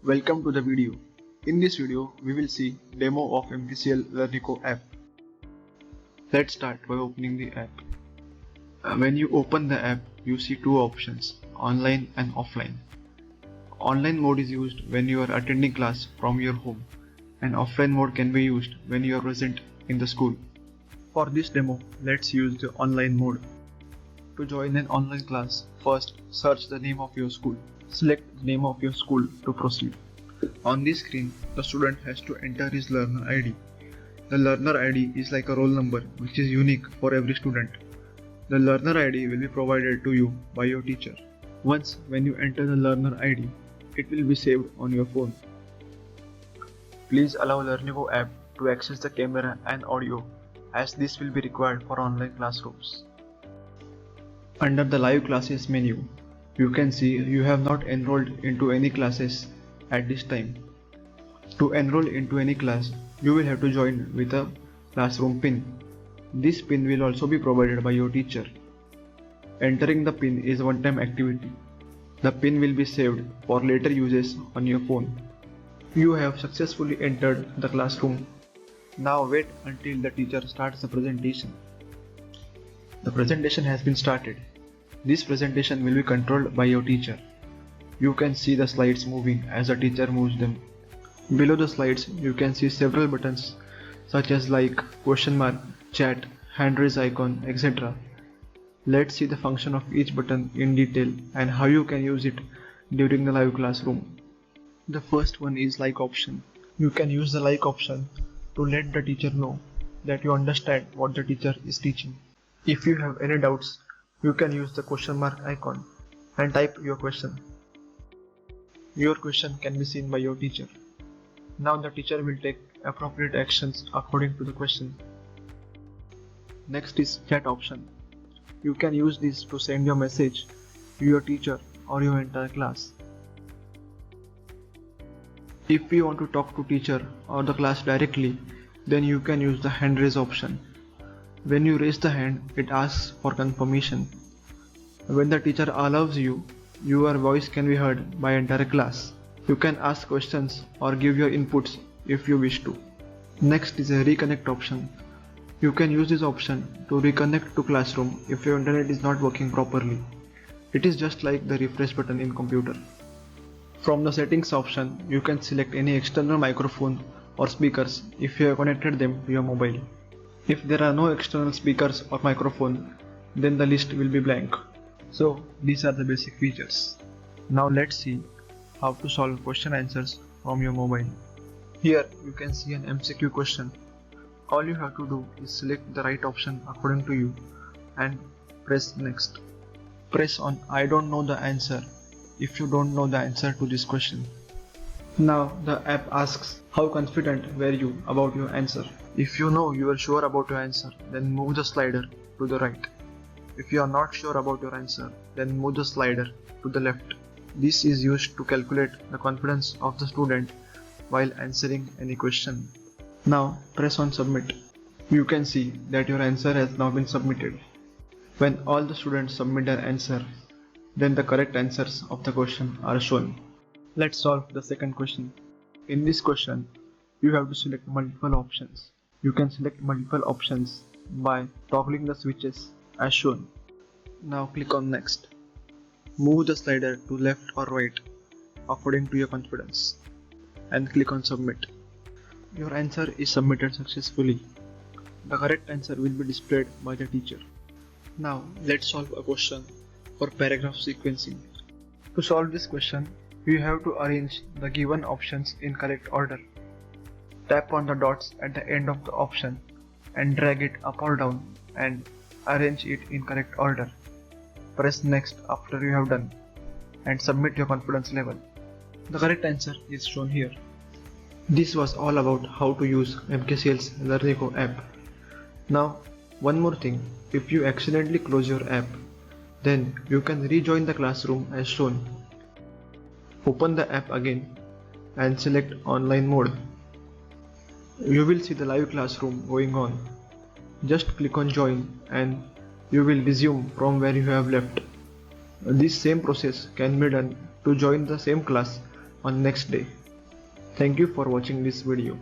Welcome to the video. In this video, we will see demo of MKCL Learnico app. Let's start by opening the app. When you open the app, you see two options, online and offline. Online mode is used when you are attending class from your home, and offline mode can be used when you are present in the school. For this demo, let's use the online mode. To join an online class, first search the name of your school. Select the name of your school to proceed. On this screen, the student has to enter his learner ID. The learner ID is like a roll number which is unique for every student. The learner ID will be provided to you by your teacher. Once when you enter the learner ID, it will be saved on your phone. Please allow Learnico app to access the camera and audio, as this will be required for online classrooms. Under the live classes menu, you can see you have not enrolled into any classes at this time. To enroll into any class, you will have to join with a classroom pin. This pin will also be provided by your teacher. Entering the pin is a one-time activity. The pin will be saved for later uses on your phone. You have successfully entered the classroom. Now wait until the teacher starts the presentation. The presentation has been started. This presentation will be controlled by your teacher. You can see the slides moving as the teacher moves them. Below the slides, you can see several buttons such as like, question mark, chat, hand raise icon, etc. Let's see the function of each button in detail and how you can use it during the live classroom. The first one is like option. You can use the like option to let the teacher know that you understand what the teacher is teaching. If you have any doubts, you can use the question mark icon and type your question. Your question can be seen by your teacher. Now the teacher will take appropriate actions according to the question. Next is chat option. You can use this to send your message to your teacher or your entire class. If you want to talk to teacher or the class directly, then you can use the hand raise option. When you raise the hand, it asks for confirmation. When the teacher allows you, your voice can be heard by entire class. You can ask questions or give your inputs if you wish to. Next is a reconnect option. You can use this option to reconnect to classroom if your internet is not working properly. It is just like the refresh button in computer. From the settings option, you can select any external microphone or speakers if you have connected them to your mobile. If there are no external speakers or microphone, then the list will be blank. So these are the basic features. Now let's see how to solve question answers from your mobile. Here you can see an MCQ question. All you have to do is select the right option according to you and press next. Press on I don't know the answer if you don't know the answer to this question. Now the app asks how confident were you about your answer. If you know you are sure about your answer, then move the slider to the right. If you are not sure about your answer, then move the slider to the left. This is used to calculate the confidence of the student while answering any question. Now press on submit. You can see that your answer has now been submitted. When all the students submit their answer, then the correct answers of the question are shown. Let's solve the second question. In this question, you have to select multiple options. You can select multiple options by toggling the switches as shown. Now click on next. Move the slider to left or right according to your confidence and click on submit. Your answer is submitted successfully. The correct answer will be displayed by the teacher. Now let's solve a question for paragraph sequencing. To solve this question, you have to arrange the given options in correct order. Tap on the dots at the end of the option and drag it up or down and arrange it in correct order. Press next after you have done and submit your confidence level. The correct answer is shown here. This was all about how to use MKCL's Learnico app. Now one more thing, if you accidentally close your app, then you can rejoin the classroom as shown. Open the app again and select online mode. You will see the live classroom going on. Just click on join and you will resume from where you have left. This same process can be done to join the same class on next day. Thank you for watching this video.